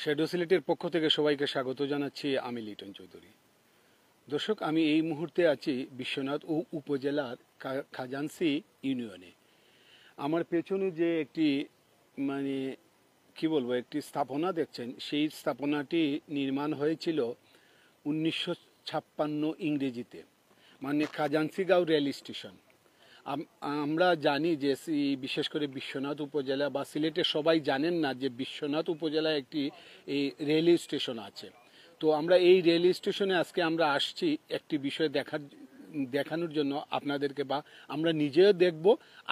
Shadow সিলেটের পক্ষ থেকে সবাইকে স্বাগত জানাচ্ছি। আমি লিটন চৌধুরী। দর্শক, আমি এই মুহূর্তে আছি বিশ্বনাথ উপজেলার খাজানসি ইউনিয়নে। আমার পেছনে যে একটি মানে কি বলবো একটি স্থাপনা দেখছেন, সেই স্থাপনাটি নির্মাণ হয়েছিল 1956 ইংরেজিতে, মানে খাজানসিগাঁও রেল স্টেশন। আমরা জানি যে বিশেষ করে বিশ্বনাথ উপজেলা বা সিলেটের সবাই জানেন না যে বিশ্বনাথ উপজেলায় একটি এই রেল স্টেশন আছে। তো আমরা এই রেল স্টেশনে আজকে আমরা আসছি একটি বিষয় দেখানোর জন্য আপনাদেরকে, বা আমরা নিজেও দেখব,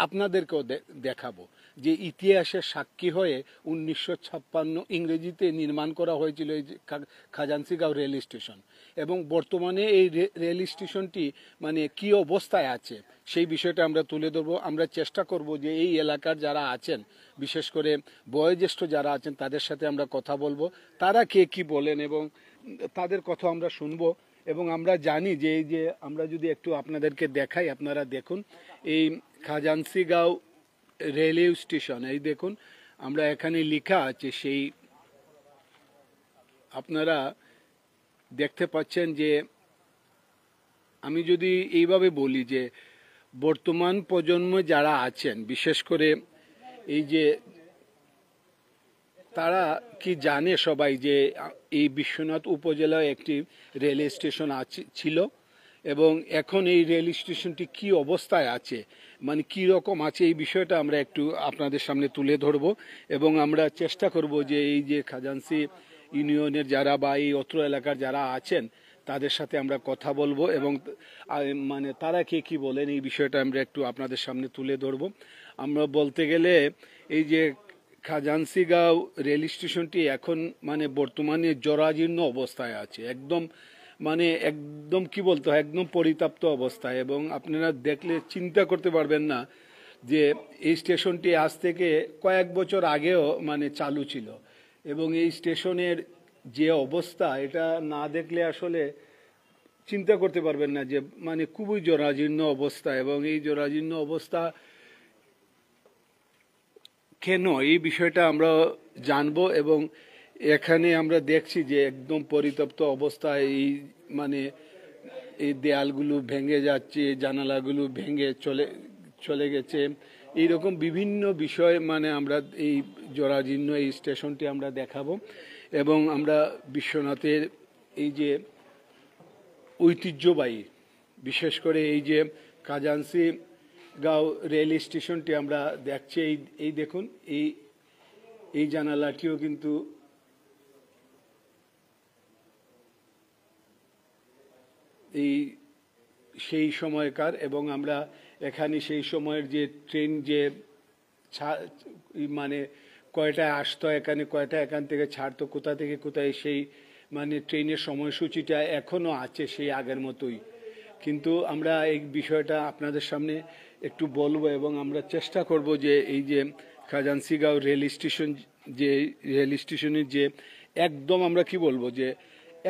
আপনাদেরকেও দেখাবো যে ইতিহাসের সাক্ষী হয়ে 1956 ইংরেজিতে নির্মাণ করা হয়েছিল এই খাজানসিগাঁও রেল স্টেশন, এবং বর্তমানে এই রেল স্টেশনটি মানে কি অবস্থায় আছে সেই বিষয়টা আমরা তুলে ধরবো। আমরা চেষ্টা করব যে এই এলাকার যারা আছেন, বিশেষ করে বয়োজ্যেষ্ঠ যারা আছেন, তাদের সাথে আমরা কথা বলবো, তারা কে কি বলেন এবং তাদের কথা আমরা শুনবো। এবং আমরা জানি যে এই যে আমরা যদি একটু আপনাদেরকে দেখাই, আপনারা দেখুন এই খাজানসিগাঁও রেলওয়ে স্টেশন, এই দেখুন আমরা এখানে লেখা আছে, সেই আপনারা দেখতে পাচ্ছেন যে আমি যদি এইভাবে বলি যে বর্তমান প্রজন্ম যারা আছেন, বিশেষ করে এই যে তারা কি জানে সবাই যে এই বিশ্বনাথ উপজেলায় একটি রেল স্টেশন ছিল, এবং এখন এই রেল স্টেশনটি কি অবস্থায় আছে, মানে কি রকম আছে, এই বিষয়টা আমরা একটু আপনাদের সামনে তুলে ধরব। এবং আমরা চেষ্টা করব যে এই যে খাজানসি ইউনিয়নের যারা বা এই অত্র এলাকার যারা আছেন তাদের সাথে আমরা কথা বলবো, এবং মানে তারা কে কি বলেন এই বিষয়টা আমরা একটু আপনাদের সামনে তুলে ধরব। আমরা বলতে গেলে এই যে খাজানসিগাঁও রেল স্টেশনটি এখন মানে বর্তমানে জরাজীর্ণ অবস্থায় আছে, একদম মানে একদম কি বলতে হয়, একদম পরিত্যক্ত অবস্থায়। এবং আপনারা দেখলে চিন্তা করতে পারবেন না যে এই স্টেশনটি আজ থেকে কয়েক বছর আগেও মানে চালু ছিল, এবং এই স্টেশনের যে অবস্থা, এটা না দেখলে আসলে চিন্তা করতে পারবেন না যে মানে খুবই জরাজীর্ণ অবস্থা। এবং এই জরাজীর্ণ অবস্থা কেন, এই বিষয়টা আমরা জানবো। এবং এখানে আমরা দেখছি যে একদম পরিত্যক্ত অবস্থায় এই মানে এই দেয়ালগুলো ভেঙে যাচ্ছে, জানালাগুলো ভেঙে চলে গেছে, এইরকম বিভিন্ন বিষয় মানে আমরা এই জরাজীর্ণ এই স্টেশনটি আমরা দেখাবো। এবং আমরা বিশ্বনাথের এই যে ঐতিহ্যবাহী, বিশেষ করে এই যে খাজানসিগাঁও রেল স্টেশনটি আমরা দেখছি, এই দেখুন এই জানালাটিও কিন্তু এই সেই সময়কার, এবং আমরা এখানে সেই সময়ের যে ট্রেন যে মানে কয়টায় আসতো এখানে, কয়টা এখান থেকে ছাড়তো, কোথা থেকে কোথায়, সেই মানে ট্রেনের সময়সূচিটা এখনও আছে সেই আগের মতোই। কিন্তু আমরা এই বিষয়টা আপনাদের সামনে একটু বলবো, এবং আমরা চেষ্টা করব যে এই যে খাজানসিগাঁও রেল স্টেশন, যে রেল স্টেশনের যে একদম আমরা কি বলবো যে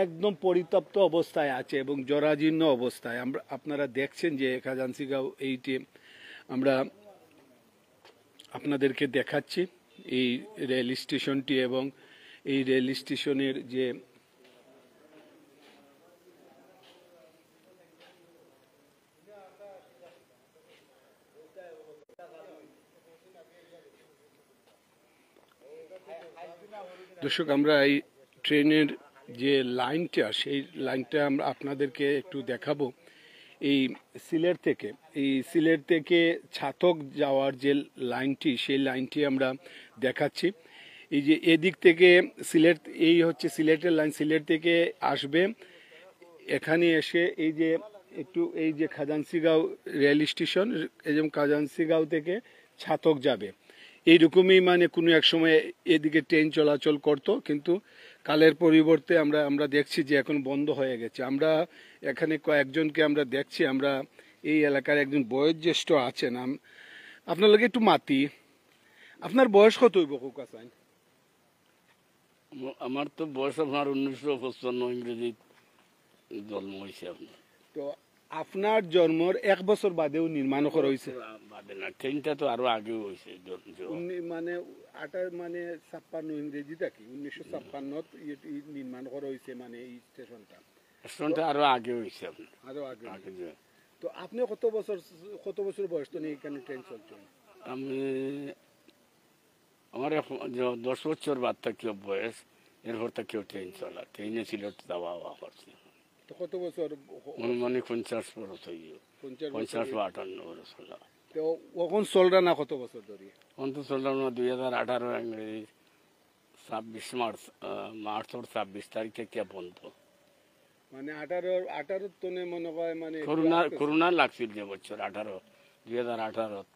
একদম পরিত্যক্ত অবস্থায় আছে এবং জরাজীর্ণ অবস্থায় আপনারা দেখছেন যে খাজানসিগাঁও এইটি আমরা আপনাদেরকে দেখাচ্ছি এই রেল স্টেশনটি। এবং এই রেল স্টেশনের যে দর্শক, আমরা এই ট্রেনের যে লাইনটা, সেই লাইনটা আমরা আপনাদেরকে একটু দেখাবো। এই সিলেট থেকে ছাতক যাওয়ার যে লাইনটি, সেই লাইনটি আমরা দেখাচ্ছি। এই যে এদিক থেকে সিলেট, এই হচ্ছে সিলেটের লাইন, সিলেট থেকে আসবে এখানে এসে এই যে একটু এই যে খাজানসিগাঁও রেল স্টেশন, এবং খাজানসিগাঁও থেকে ছাতক যাবে। এইরকমই মানে কোনো এক সময় এদিকে ট্রেন চলাচল করত, কিন্তু কালের পরিবর্তে আমরা দেখছি যে এখন বন্ধ হয়ে গেছে। আমরা এখানে কয়েকজনকে আমরা দেখছি, আমরা এই এলাকার একজন বয়োজ্যেষ্ঠ আছেন, আপনার লাগে একটু মাতি। আপনার বয়স কত হইব কাসাইন? আমার তো বয়স আপনার 1955 ইংরেজি জন্ম হয়েছে আপনার। তো আপনার জন্মর 1 বছর বাদেও নির্মাণ করা হয়েছে বাদে না, ট্রেনটা তো আরো আগেও হয়েছে। মানে 58 ইংরেজিটা কি 1956 নির্মাণ করা হয়েছে মানে এই স্টেশনটা স্টেশনটা আরো আগে হয়েছে আপনার, আরো আগে আগে যে। তো আপনি কত বছর বয়স তো নিয়ে এখানে ট্রেন চলছে আমি আমার 10 বছর বাদ থেকেও বয়স, এরপর থেকেও ট্রেন চলা, ট্রেনে ছিল যাওয়া আওয়া করছে। তো কত বছর মানে 50 বছর হয়ে গেল, 50 বা 58 বছর চলা। তো কখন চলরা না কত বছর ধরে অন্ত চললাম না 2018 ইংরেজি 26 মার্চের 26 তারিখ থেকে বন্ধ। মানে 18 টনে মনে হয় মানে করোনা লাগছিল যে বছর 2018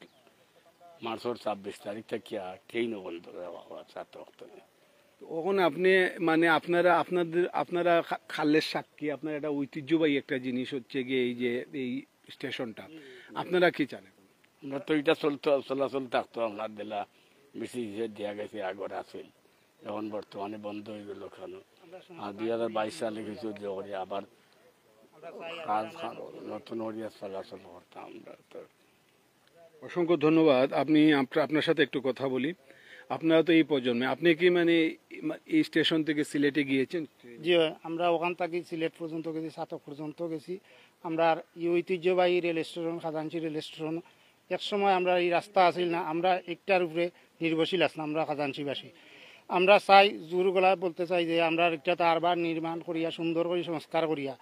মার্চের 26 তারিখ থেকে ট্রেনও বন্ধ হওয়া ছাত্র। তখন আপনি মানে আপনারা খালের সাক্ষী, আপনার একটা ঐতিহ্যবাহী একটা জিনিস হচ্ছে গিয়ে এই যে এই স্টেশনটা, আপনারা কি জানেন? আমরা তো এটা চলাচল থাকতো, আমরা দিলা বেশি দেওয়া গেছে আগর আসিল, এখন বর্তমানে বন্ধ হয়ে গেল কেন। আর 2022 সালে কিছু যে আবার নতুন হরিয়া চলাচল করতাম আমরা। তো অসংখ্য ধন্যবাদ। আপনার সাথে একটু কথা বলি। আপনারা তো এই প্রজন্মে, আপনি কি মানে এই স্টেশন থেকে সিলেটে গিয়েছেন? জি, আমরা ওখান থেকে সিলেট পর্যন্ত গেছি, সাতক পর্যন্ত গেছি। আমরা এই ঐতিহ্যবাহী রেল স্টেশন, খাজাঞ্চি রেল স্টেশন, এক সময় আমরা এই রাস্তা আসিল না, আমরা একটার উপরে নির্ভরশীল আসলাম, আমরা খাজাঞ্চিবাসী। আমরা চাই, জোর গলায় বলতে চাই যে আমরা একটা আরবার নির্মাণ করিয়া সুন্দর করে সংস্কার করিয়া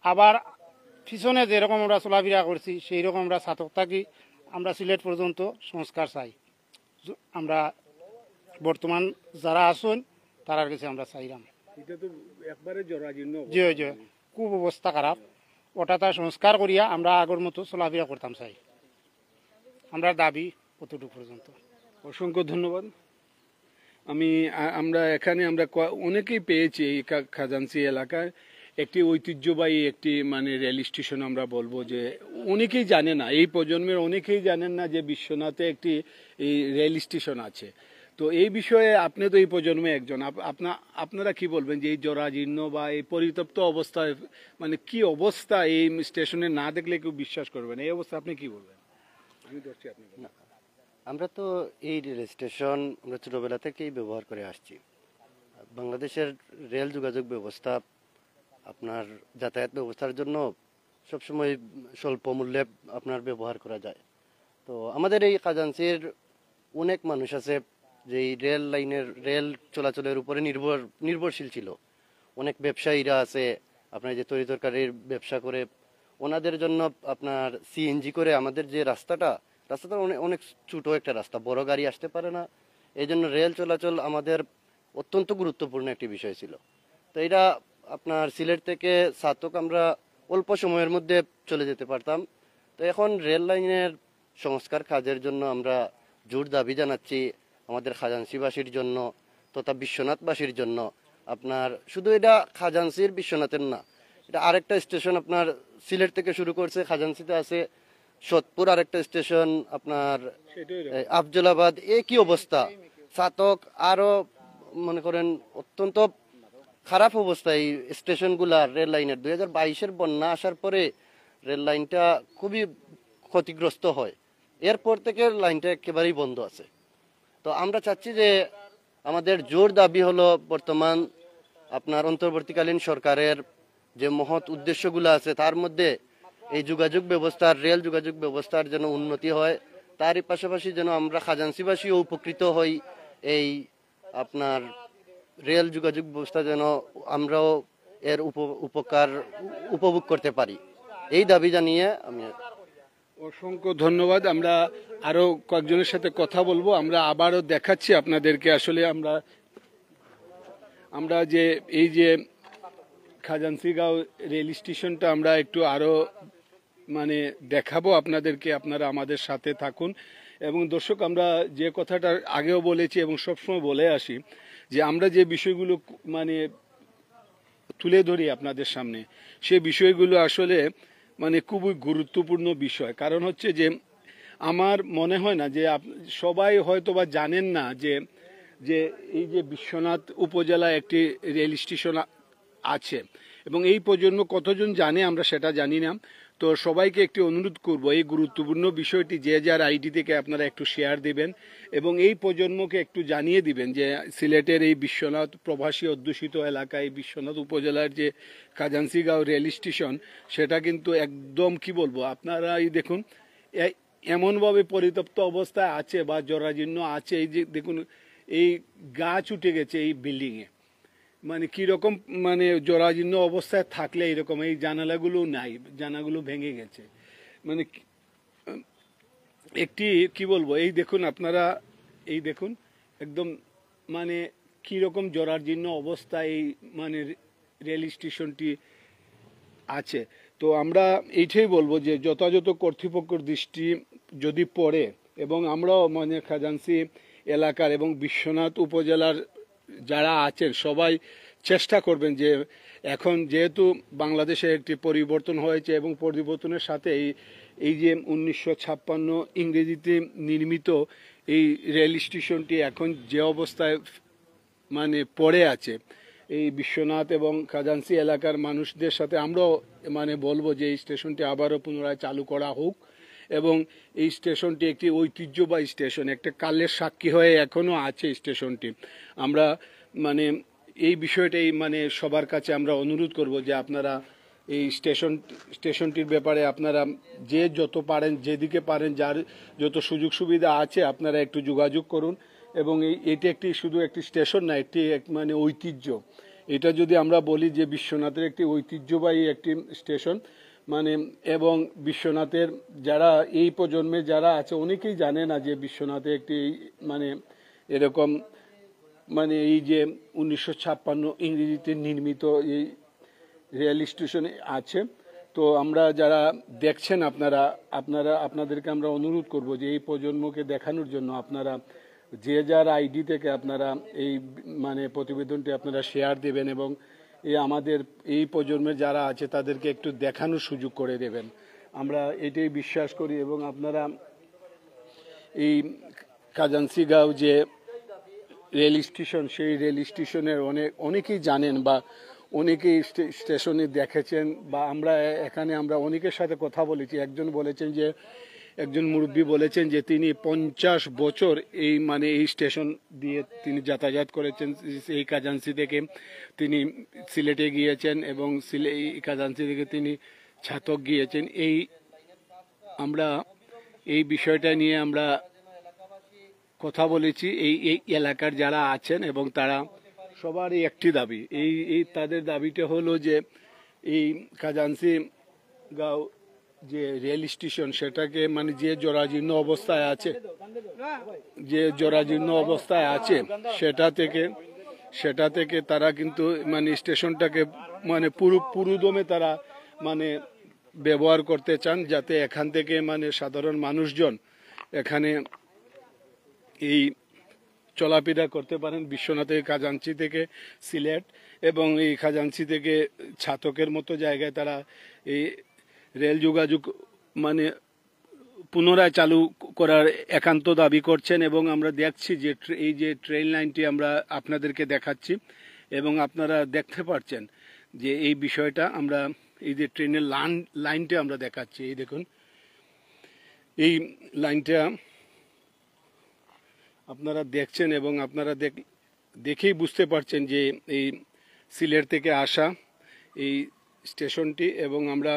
আবার পিছনে যেরকম আমরা চলাফেরা করছি সেই রকম আমরা সাতক থাকি আমরা সিলেট পর্যন্ত সংস্কার চাই। আমরা বর্তমান যারা আসুন তারার কাছে আমরা চাইলাম। এটা তো একবারে জরাজীর্ণ, জি জি, খুব অবস্থা খারাপ। ওটা তার সংস্কার করিয়া আমরা আগের মতো চলাফেরা করতাম চাই, আমরা দাবি কতটুকু পর্যন্ত। অসংখ্য ধন্যবাদ। আমরা এখানে অনেকেই পেয়েছি এই খাজাঞ্চি এলাকায় একটি ঐতিহ্যবাহী একটি মানে রেল স্টেশন আমরা বলবো যে অনেকেই জানে না, এই প্রজন্মের অনেকেই জানেন না যে বিশ্বনাথে একটি এই রেল স্টেশন আছে। তো এই বিষয়ে আপনি তো এই প্রজন্মে একজন, আপনারা কি বলবেন যে এই জরাজীর্ণ বা এই পরিতপ্ত অবস্থায় মানে কি অবস্থা, এই স্টেশনে না দেখলে কেউ বিশ্বাস করবেন, এই অবস্থা আপনি কি বলবেন? আমি ধরছি আপনি। আমরা তো এই রেল স্টেশন আমরা ছোটবেলা থেকেই ব্যবহার করে আসছি। বাংলাদেশের রেল যোগাযোগ ব্যবস্থা আপনার যাতায়াত ব্যবস্থার জন্য সবসময় স্বল্প মূল্যে আপনার ব্যবহার করা যায়। তো আমাদের এই খাজাঞ্চির অনেক মানুষ আছে যে রেল লাইনের রেল চলাচলের উপরে নির্ভরশীল ছিল। অনেক ব্যবসায়ীরা আছে আপনার যে তরি তরকারির ব্যবসা করে, ওনাদের জন্য আপনার সিএনজি করে আমাদের যে রাস্তাটা অনেক ছোট একটা রাস্তা, বড় গাড়ি আসতে পারে না, এই জন্য রেল চলাচল আমাদের অত্যন্ত গুরুত্বপূর্ণ একটি বিষয় ছিল। তো এটা আপনার সিলেট থেকে সাতক আমরা অল্প সময়ের মধ্যে চলে যেতে পারতাম। তো এখন রেল লাইনের সংস্কার কাজের জন্য আমরা জোর দাবি জানাচ্ছি আমাদের খাজাঞ্চিবাসীর জন্য তথা বিশ্বনাথবাসীর জন্য। আপনার শুধু এটা খাজাঞ্চির বিশ্বনাথের না, এটা আরেকটা স্টেশন আপনার সিলেট থেকে শুরু করছে, খাজাঞ্চিতে আছে সোদপুর আরেকটা স্টেশন, আপনার আফজলাবাদ, একই অবস্থা। সাতক আরো মনে করেন অত্যন্ত খারাপ অবস্থায় স্টেশনগুলার রেল লাইনের। 2022-এর বন্যা আসার পরে রেল লাইনটা খুবই ক্ষতিগ্রস্ত হয়, এরপর থেকে লাইনটা একেবারেই বন্ধ আছে। তো আমরা চাচ্ছি যে আমাদের জোর দাবি হলো বর্তমান আপনার অন্তর্বর্তীকালীন সরকারের যে মহৎ উদ্দেশ্যগুলো আছে তার মধ্যে এই যোগাযোগ ব্যবস্থার রেল যোগাযোগ ব্যবস্থার যেন উন্নতি হয়, তারই পাশাপাশি যেন আমরা খাজাঞ্চিবাসীও উপকৃত হই। এই আপনার রেল যোগাযোগ ব্যবস্থা যেন আমরাও এর উপকার উপভোগ করতে পারি, এই দাবি জানিয়ে আমি। অসংখ্য ধন্যবাদ। আমরা আরো কয়েকজনের সাথে কথা বলবো, আমরা আবারও দেখাচ্ছি আপনাদেরকে। আসলে আমরা যে এই যে খাজাঞ্চিগাঁও রেল স্টেশনটা আমরা একটু আরো মানে দেখাবো আপনাদেরকে, আপনারা আমাদের সাথে থাকুন। এবং দর্শক, আমরা যে কথাটা আগেও বলেছি এবং সবসময় বলে আসি যে আমরা যে বিষয়গুলো মানে তুলে ধরি আপনাদের সামনে, সে বিষয়গুলো আসলে মানে খুবই গুরুত্বপূর্ণ বিষয়। কারণ হচ্ছে যে আমার মনে হয় না যে সবাই হয়তো বা জানেন না যে এই যে বিশ্বনাথ উপজেলায় একটি রেল স্টেশন আছে, এবং এই প্রজন্ম কতজন জানে আমরা সেটা জানি না। তো সবাইকে একটি অনুরোধ করব, এই গুরুত্বপূর্ণ বিষয়টি যে যার আইডি থেকে আপনারা একটু শেয়ার দিবেন এবং এই প্রজন্মকে একটু জানিয়ে দিবেন যে সিলেটের এই বিশ্বনাথ প্রবাসী অধ্যুষিত এলাকায় বিশ্বনাথ উপজেলার যে খাজাঞ্চিগাঁও রেল স্টেশন, সেটা কিন্তু একদম কি বলবো, আপনারা এই দেখুন এমনভাবে পরিত্যক্ত অবস্থায় আছে বা জরাজীর্ণ আছে। এই যে দেখুন, এই গাছ উঠে গেছে এই বিল্ডিংয়ে, মানে কীরকম, মানে জরাজীর্ণ অবস্থায় থাকলে এরকম। এই জানালাগুলো নাই, জানালাগুলো ভেঙে গেছে, মানে একটি কি বলবো, এই দেখুন আপনারা, এই দেখুন একদম মানে কীরকম জরাজীর্ণ অবস্থায় এই মানে রেল স্টেশনটি আছে। তো আমরা এইটাই বলবো যে যথাযথ কর্তৃপক্ষের দৃষ্টি যদি পড়ে এবং আমরাও মানে খাজাঞ্চি এলাকার এবং বিশ্বনাথ উপজেলার যারা আছেন সবাই চেষ্টা করবেন যে এখন যেহেতু বাংলাদেশে একটি পরিবর্তন হয়েছে এবং পরিবর্তনের সাথে এই যে 1956 ইংরেজিতে নির্মিত এই রেল স্টেশনটি এখন যে অবস্থায় মানে পড়ে আছে, এই বিশ্বনাথ এবং খাজাঞ্চি এলাকার মানুষদের সাথে আমরাও মানে বলবো যে এই স্টেশনটি আবারও পুনরায় চালু করা হোক এবং এই স্টেশনটি একটি ঐতিহ্যবাহী স্টেশন, একটা কালের সাক্ষী হয়ে এখনও আছে স্টেশনটি। আমরা মানে এই বিষয়টাই মানে সবার কাছে আমরা অনুরোধ করব যে আপনারা এই স্টেশনটির ব্যাপারে আপনারা যে যত পারেন, যেদিকে পারেন, যার যত সুযোগ সুবিধা আছে আপনারা একটু যোগাযোগ করুন। এবং এটি একটি শুধু একটি স্টেশন না, একটি মানে ঐতিহ্য। এটা যদি আমরা বলি যে বিশ্বনাথের একটি ঐতিহ্যবাহী একটি স্টেশন মানে, এবং বিশ্বনাথের যারা এই প্রজন্মে যারা আছে অনেকেই জানে না যে বিশ্বনাথে একটি মানে এরকম মানে এই যে 1956 ইংরেজিতে নির্মিত এই রেল স্টেশন আছে। তো আমরা যারা দেখছেন আপনাদেরকে আমরা অনুরোধ করব যে এই প্রজন্মকে দেখানোর জন্য আপনারা যে যার আইডি থেকে আপনারা এই মানে প্রতিবেদনটি আপনারা শেয়ার দেবেন এবং আমাদের এই প্রজন্মের যারা আছে তাদেরকে একটু দেখানোর সুযোগ করে দেবেন। আমরা এটাই বিশ্বাস করি এবং আপনারা এই খাজাঞ্চিগাঁও যে রেল স্টেশন, সেই রেল স্টেশনের অনেকেই জানেন বা অনেকেই স্টেশনে দেখেছেন বা আমরা অনেকের সাথে কথা বলেছি। একজন মুরব্বী বলেছেন যে তিনি 50 বছর এই মানে এই স্টেশন দিয়ে তিনি যাতায়াত করেছেন। এই খাজাঞ্চি থেকে তিনি সিলেটে গিয়েছেন এবং এই খাজাঞ্চি থেকে তিনি ছাতক গিয়েছেন। আমরা এই বিষয়টা নিয়ে আমরা কথা বলেছি এই এলাকার যারা আছেন এবং তারা সবারই একটি দাবি, তাদের দাবিটা হলো যে এই খাজাঞ্চিগাঁও যে রেল স্টেশন সেটাকে মানে যে জরাজীর্ণ অবস্থায় আছে সেটা থেকে তারা কিন্তু মানে স্টেশনটাকে মানে পুরোদমে তারা মানে ব্যবহার করতে চান, যাতে এখান থেকে মানে সাধারণ মানুষজন এখানে এই চলাফেরা করতে পারেন বিশ্বনাথের খাজাঞ্চি থেকে সিলেট এবং এই খাজাঞ্চি থেকে ছাতকের মতো জায়গায় তারা এই রেল যোগাযোগ মানে পুনরায় চালু করার একান্ত দাবি করছেন। এবং আমরা দেখছি যে এই যে ট্রেন লাইনটি আমরা আপনাদেরকে দেখাচ্ছি এবং আপনারা দেখতে পাচ্ছেন যে এই বিষয়টা আমরা এই যে ট্রেনের লাইনটা আমরা দেখাচ্ছি, এই দেখুন এই লাইনটা আপনারা দেখছেন এবং আপনারা দেখেই বুঝতে পারছেন যে এই সিলেট থেকে আসা এই স্টেশনটি। এবং আমরা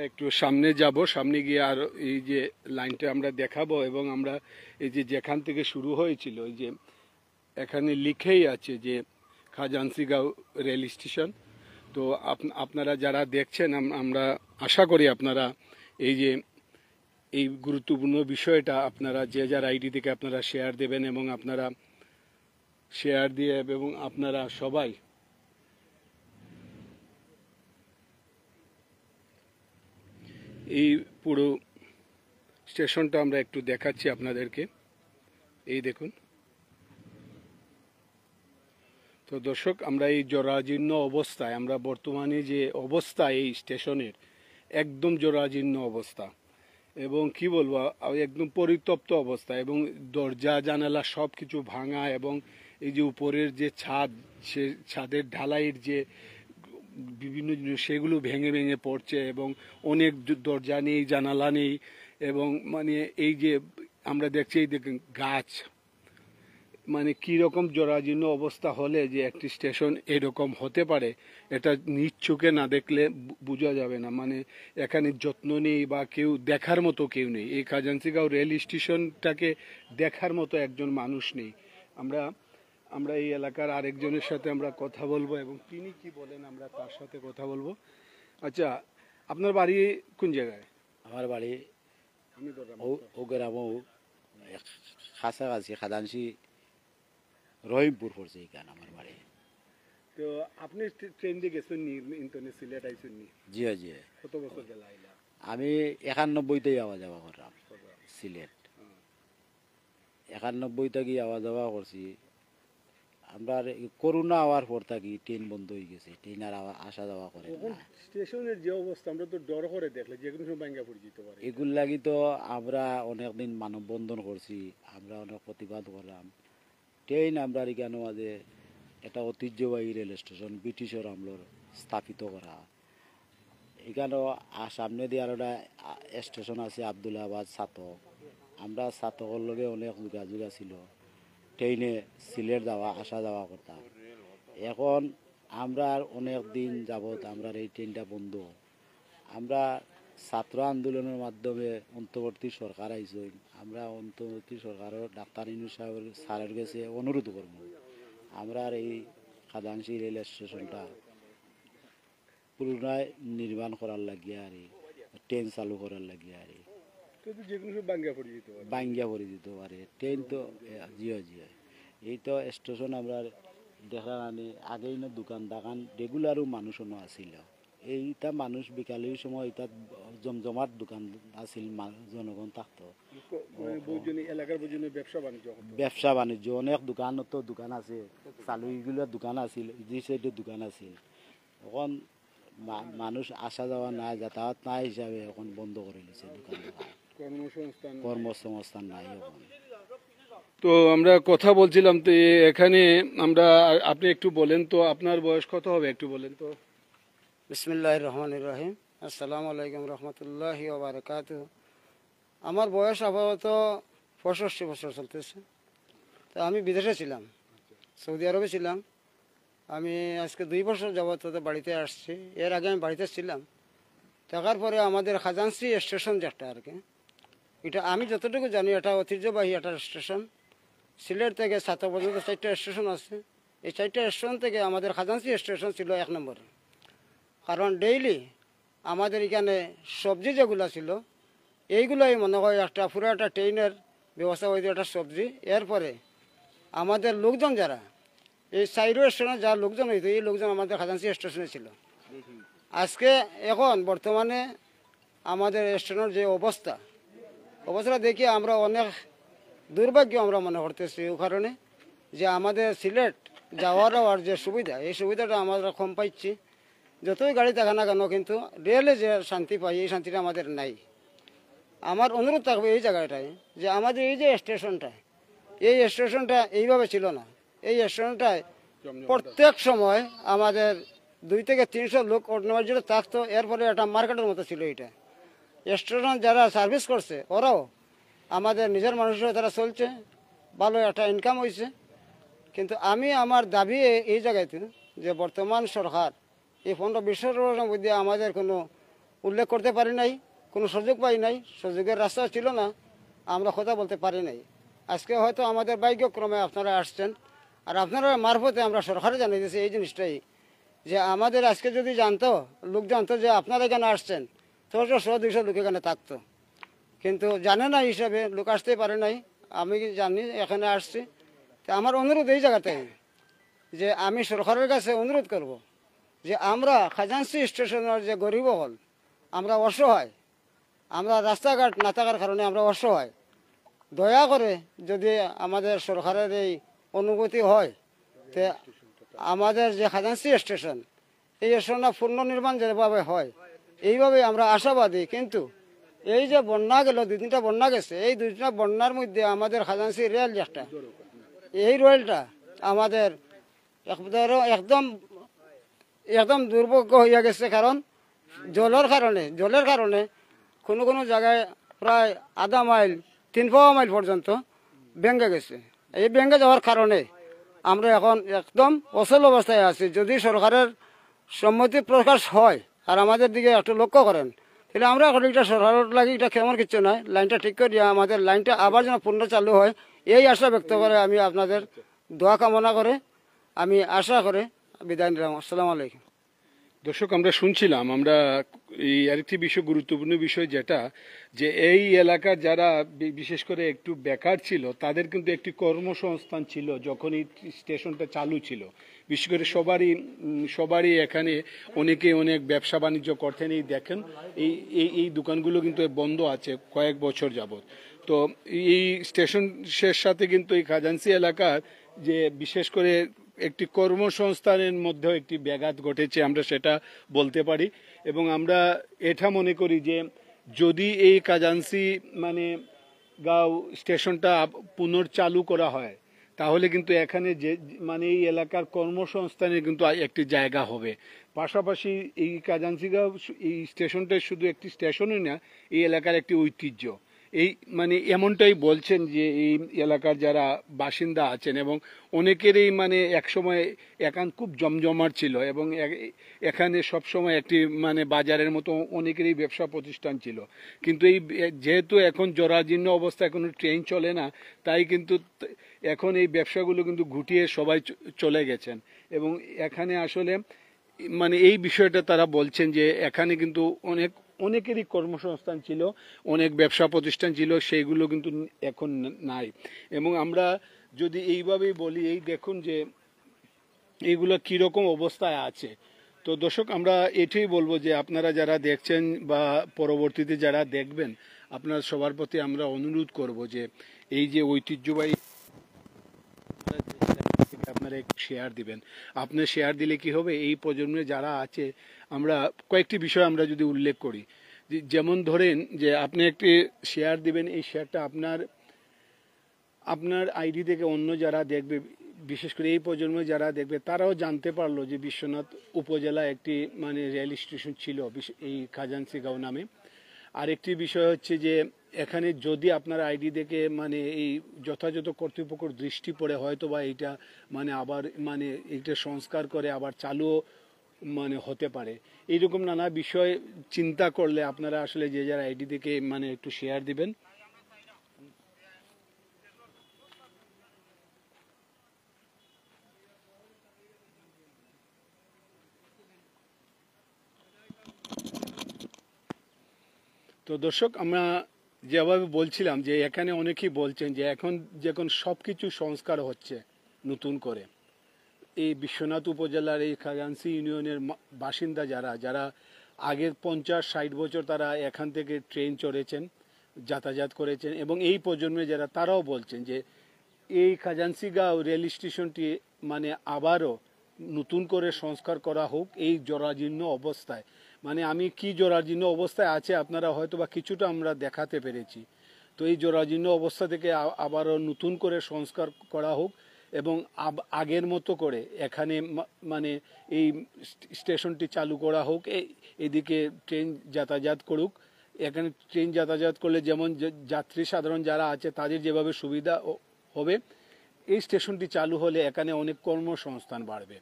একটু সামনে যাব, সামনে গিয়ে আর এই যে লাইনটা আমরা দেখাবো এবং আমরা এই যে যেখান থেকে শুরু হয়েছিল এই যে এখানে লিখেই আছে যে খাজাঞ্চিগাঁও রেল স্টেশন। তো আপনারা যারা দেখছেন আমরা আশা করি আপনারা এই গুরুত্বপূর্ণ বিষয়টা আপনারা যে যার আইডি থেকে আপনারা শেয়ার দেবেন এবং আপনারা শেয়ার দিয়ে এবং আপনারা সবাই এই পুরো স্টেশনটা আমরা একটু দেখাচ্ছি আপনাদেরকে, এই দেখুন। তো দর্শক, আমরা এই জরাজীর্ণ অবস্থায়, আমরা বর্তমানে যে অবস্থা এই স্টেশনের একদম জরাজীর্ণ অবস্থা এবং কি বলবো একদম পরিত্যক্ত অবস্থা এবং দরজা জানালা সব কিছু ভাঙা এবং এই যে উপরের যে ছাদ, সে ছাদের ঢালাইয়ের যে বিভিন্ন জিনিস সেগুলো ভেঙে ভেঙে পড়ছে এবং অনেক দরজা নেই, জানালা নেই, এবং মানে এই যে আমরা দেখছি এই দেখেন গাছ, মানে কীরকম জরাজীর্ণ অবস্থা হলে যে একটি স্টেশন এরকম হতে পারে এটা নিজ চোখে না দেখলে বোঝা যাবে না। মানে এখানে যত্ন নেই বা কেউ দেখার মতো কেউ নেই, এই খাজাঞ্চিগাঁও রেল স্টেশনটাকে দেখার মতো একজন মানুষ নেই। আমরা এই এলাকার আরেকজনের সাথে আমরা কথা বলবো এবং তিনি কি বলেন আমরা তার সাথে কথা বলবো। আচ্ছা, আপনার বাড়ি কোন জায়গায়? আমার বাড়ি ও গ্রামও কাছাকাছি খাদানসি রহিমপুর পড়ছে এখানে আমার বাড়ি। তো আপনি ট্রেন দিয়ে গেছেন নি ইন্টারনেট সিলেট আইছেন নি? জি জি। কত বছর গেল আইলা? আমি 91তেই আওয়া যাওয়া করলাম সিলেট। 91 থেকে আওয়া যাওয়া করছি। আমরা করোনা হওয়ার পর থাকি ট্রেন বন্ধ হয়ে গেছে, ট্রেন আর আসা যাওয়া করে না। স্টেশনের যে অবস্থা আমরা তো ডর করে দেখলে যে কোনো সময় ভাঙ্গা পড়ে যেতে পারে। এগুলো লাগি তো আমরা অনেকদিন মানববন্ধন করছি, আমরা অনেক প্রতিবাদ করলাম। ট্রেন আমরা এখানে মাঝে একটা ঐতিহ্যবাহী রেল স্টেশন ব্রিটিশের আমলের স্থাপিত করা। এখানেও সামনে দিয়ে আরো একটা স্টেশন আছে আবদুল্লাবাদ ছাতক। আমরা ছাতকের লগে অনেক যোগাযোগ ছিল, ট্রেনে সিলেট যাওয়া আসা যাওয়া করতাম। এখন আমরা অনেক দিন যাবৎ আমরা এই ট্রেনটা বন্ধ। আমরা ছাত্র আন্দোলনের মাধ্যমে অন্তর্বর্তী সরকার আইসই, আমরা অন্তর্বর্তী সরকারের ডাক্তার ইউনূস সাহেবের স্যারের কাছে অনুরোধ করব আমরা এই খাজাঞ্চি রেল স্টেশনটা পুনরায় নির্মাণ করার লাগিয়ে আর ট্রেন চালু করার লাগিয়ে আর কিন্তু যে কোনো সময় ভাঙ্গা পড়ে যেতে পারে। বাঙ্গিয়া করে দিতে পারে ট্রেন তো। জিও জিও এই তো স্টেশন আমরা দেখা আনি আগেই না দোকান দাকান রেগুলারও মানুষও আসিল। এইটা মানুষ বিকালের সময় এটা জমজমাট দোকান আসিল, জনগণ থাকতো। এলাকার বউজনে ব্যবসা বাণিজ্য হতো। ব্যবসা বাণিজ্য অনেক দোকান তো দোকান আছে, চালু এগুলো দোকান আছিল, যে সাইডে দোকান আছিল। এখন মানুষ আসা যাওয়া নাই, যাতায়াত নাই হিসাবে এখন বন্ধ করে দিয়েছে দোকান, কর্মসংস্থান নাই এখন। তো আমরা কথা বলছিলাম তো এখানে আমরা, আপনি একটু বলেন তো আপনার বয়স কত হবে একটু বলেন তো। বিসমিল্লাহির রহমানির রহিম। আসসালামু আলাইকুম রহমতুল্লাহি ওয়া বারাকাতুহু। আমার বয়স আপাতত 65 বছর চলতেছে। তো আমি বিদেশে ছিলাম, সৌদি আরবে ছিলাম। আমি আজকে 2 বছর যাবত বাড়িতে আসছি। এর আগে আমি বাড়িতে ছিলাম, থাকার পরে আমাদের খাজাঞ্চি স্টেশন যেটা আর কি, এটা আমি যতটুকু জানি এটা ঐতিহ্যবাহী একটা স্টেশন। সিলেট থেকে ছাতক পর্যন্ত 4টা স্টেশন আছে। এই 4টা স্টেশন থেকে আমাদের খাজাঞ্চি স্টেশন ছিল 1 নম্বরে। কারণ ডেইলি আমাদের এখানে সবজি যেগুলো ছিল এইগুলোই মনে হয় একটা পুরো একটা ট্রেনের ব্যবস্থা হয়েছে, একটা সবজি। এরপরে আমাদের লোকজন যারা এই সাইরো স্টেশনে যারা লোকজন হইতো, এই লোকজন আমাদের খাজাঞ্চি স্টেশনে ছিল। আজকে এখন বর্তমানে আমাদের স্টেশনের যে অবস্থাটা দেখে আমরা অনেক দুর্ভাগ্য আমরা মনে করতেছি, এই কারণে যে আমাদের সিলেট যাওয়ার যে সুবিধা, এই সুবিধাটা আমরা কম পাইছি। যতই গাড়ি থাকে না কেন, কিন্তু রেলে যে শান্তি পাই এই শান্তিটা আমাদের নাই। আমার অনুরোধ থাকবে এই জায়গাটায় যে আমাদের এই যে স্টেশনটা, এই স্টেশনটা এইভাবে ছিল না। এই স্টেশনটায় প্রত্যেক সময় আমাদের 200 থেকে 300 লোক নেওয়ার জন্য থাকতো। এরপরে একটা মার্কেটের মতো ছিল এইটা। স্টেশন যারা সার্ভিস করছে ওরাও আমাদের নিজের মানুষের তারা চলছে, ভালো একটা ইনকাম হয়েছে। কিন্তু আমি আমার দাবি এই জায়গাতে যে বর্তমান সরকার এই 15-20 বছরের মধ্যে আমাদের কোনো উল্লেখ করতে পারি নাই, কোনো সুযোগ পাই নাই, সুযোগের রাস্তা ছিল না, আমরা কথা বলতে পারি নাই। আজকে হয়তো আমাদের ভাগ্যক্রমে আপনারা আসছেন, আর আপনারা মারফতে আমরা সরকারে জানিয়ে দিয়েছি এই জিনিসটাই, যে আমাদের আজকে যদি লোক জানতো যে আপনারা এখানে আসছেন, তো 100-200 লোক এখানে থাকতো। কিন্তু জানে না হিসাবে লোক আসতে পারে নাই। আমি জানি এখানে আসছি। তো আমার অনুরোধ এই জায়গাতে যে আমি সরকারের কাছে অনুরোধ করব যে আমরা খাজাঞ্চি স্টেশনের যে গরিব হল, আমরা অসহায়, আমরা রাস্তাঘাট না থাকার কারণে আমরা অসহায়। দয়া করে যদি আমাদের সরকারের এই অনুভূতি হয়, তো আমাদের যে খাজাঞ্চি স্টেশন, এই স্টেশনটা পুনর্নির্মাণ যেভাবে হয় এইভাবে আমরা আশাবাদী। কিন্তু এই যে বন্যা গেল, 2-3টা বন্যা গেছে, এই 2টা বন্যার মধ্যে আমাদের খাজাঞ্চি রেল যেটা, এই রেলটা আমাদের একদম একদম দুর্ভোগ্য হইয়া গেছে, কারণ জলের কারণে কোনো কোনো জায়গায় প্রায় আধা মাইল 3 মাইল পর্যন্ত ভেঙে গেছে। এই ভেঙে যাওয়ার কারণে আমরা এখন একদম অচল অবস্থায় আছি। যদি সরকারের সম্মতি প্রকাশ হয় আর আমাদের দিকে একটু লক্ষ্য করেন, তাহলে আমরা এখন এটা সরকারের লাগে এটা কেমন কিছু নয়, লাইনটা ঠিক করে দিয়ে আমাদের লাইনটা আবার যেন পূর্ণ চালু হয়, এই আশা ব্যক্ত করে আমি আপনাদের দোয়া কামনা করে আমি আশা করে বিদায় নিলাম। আসসালামু আলাইকুম। দর্শক, আমরা শুনছিলাম, আমরা এই আরেকটি বিষয়, গুরুত্বপূর্ণ বিষয় যেটা, যে এই এলাকার যারা বিশেষ করে একটু বেকার ছিল তাদের কিন্তু একটি কর্মসংস্থান ছিল যখন এই স্টেশনটা চালু ছিল। বিশেষ করে সবারই এখানে অনেকে অনেক ব্যবসা বাণিজ্য করতেন। এই দেখেন এই এই দোকানগুলো কিন্তু বন্ধ আছে কয়েক বছর যাবত। তো এই স্টেশনের সাথে কিন্তু এই খাজাঞ্চি এলাকার যে বিশেষ করে একটি কর্মসংস্থানের মধ্যে একটি ব্যাঘাত ঘটেছে, আমরা সেটা বলতে পারি। এবং আমরা এটা মনে করি যে যদি এই খাজাঞ্চি মানে গাঁও স্টেশনটা পুনর্চালু করা হয়, তাহলে কিন্তু এখানে যে মানে এই এলাকার কর্মসংস্থানের কিন্তু একটি জায়গা হবে। পাশাপাশি এই খাজাঞ্চিগাঁও এই স্টেশনটা শুধু একটি স্টেশনই না, এই এলাকার একটি ঐতিহ্য। এই মানে এমনটাই বলছেন যে এই এলাকার যারা বাসিন্দা আছেন, এবং অনেকেরই মানে একসময় এখান খুব জমজমাট ছিল এবং এখানে সবসময় একটি মানে বাজারের মতো অনেকেরই ব্যবসা প্রতিষ্ঠান ছিল। কিন্তু এই যেহেতু এখন জরাজীর্ণ অবস্থা, কোনো ট্রেন চলে না, তাই কিন্তু এখন এই ব্যবসাগুলো কিন্তু গুটিয়ে সবাই চলে গেছেন। এবং এখানে আসলে মানে এই বিষয়টা তারা বলছেন যে এখানে কিন্তু অনেকেরই কর্মসংস্থান ছিল, অনেক ব্যবসা প্রতিষ্ঠান ছিল, সেইগুলো কিন্তু এখন নাই। এবং আমরা যদি এইভাবেই বলি, এই দেখুন যে এইগুলো কীরকম অবস্থায় আছে। তো দর্শক, আমরা এটাই বলবো যে আপনারা যারা দেখছেন বা পরবর্তীতে যারা দেখবেন, আপনারা সবার প্রতি আমরা অনুরোধ করব যে এই যে ঐতিহ্যবাহী আপনারা একটু শেয়ার দিবেন। আপনার শেয়ার দিলে কি হবে, এই প্রজন্মে যারা আছে, আমরা কয়েকটি বিষয় আমরা যদি উল্লেখ করি, যেমন ধরেন যে আপনি একটি শেয়ার দিবেন, এই শেয়ারটা আপনার আইডি থেকে অন্য যারা দেখবে, বিশেষ করে এই প্রজন্মে যারা দেখবে, তারাও জানতে পারলো যে বিশ্বনাথ উপজেলা একটি মানে রেল স্টেশন ছিল এই খাজাঞ্চিগাঁও নামে। আরেকটি বিষয় হচ্ছে যে এখানে যদি আপনার আইডি দেখে মানে এই যথাযথ কর্তৃপক্ষের দৃষ্টি পড়ে, হয়তো বা এইটা মানে আবার মানে এইটা সংস্কার করে আবার চালু মানে হতে পারে। এইরকম নানা বিষয় চিন্তা করলে আপনারা আসলে যে যারা আইডি দেখে মানে একটু শেয়ার দিবেন। তো দর্শক, আমরা যেভাবে বলছিলাম যে এখানে অনেকেই বলছেন যে এখন যখন সব কিছু সংস্কার হচ্ছে নতুন করে, এই বিশ্বনাথ উপজেলার এই খাজাঞ্চি ইউনিয়নের বাসিন্দা যারা আগের 50-60 বছর তারা এখান থেকে ট্রেন চড়েছেন, যাতায়াত করেছেন, এবং এই প্রজন্মে যারা, তারাও বলছেন যে এই খাজাঞ্চিগাঁও রেল স্টেশনটি মানে আবারও নতুন করে সংস্কার করা হোক এই জরাজীর্ণ অবস্থায়। মানে আমি কি জরাজীর্ণ অবস্থায় আছে আপনারা হয়তো বা কিছুটা আমরা দেখাতে পেরেছি। তো এই জরাজীর্ণ অবস্থা থেকে আবারও নতুন করে সংস্কার করা হোক এবং আগের মতো করে এখানে মানে এই স্টেশনটি চালু করা হোক। এদিকে ট্রেন যাতায়াত করুক। এখানে ট্রেন যাতায়াত করলে যেমন যাত্রী সাধারণ যারা আছে তাদের যেভাবে সুবিধা হবে, এই স্টেশনটি চালু হলে এখানে অনেক কর্মসংস্থান বাড়বে।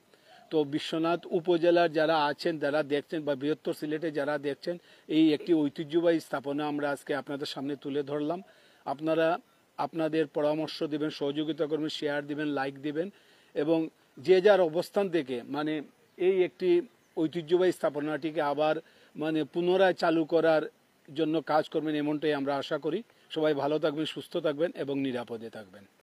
তো বিশ্বনাথ উপজেলার যারা আছেন, যারা দেখছেন, বা বৃহত্তর সিলেটে যারা দেখছেন, এই একটি ঐতিহ্যবাহী স্থাপনা আমরা আজকে আপনাদের সামনে তুলে ধরলাম। আপনারা আপনাদের পরামর্শ দিবেন, সহযোগিতা করবেন, শেয়ার দিবেন, লাইক দিবেন, এবং যে যার অবস্থান থেকে মানে এই একটি ঐতিহ্যবাহী স্থাপনাটিকে আবার মানে পুনরায় চালু করার জন্য কাজ করবেন, এমনটাই আমরা আশা করি। সবাই ভালো থাকবেন, সুস্থ থাকবেন এবং নিরাপদে থাকবেন।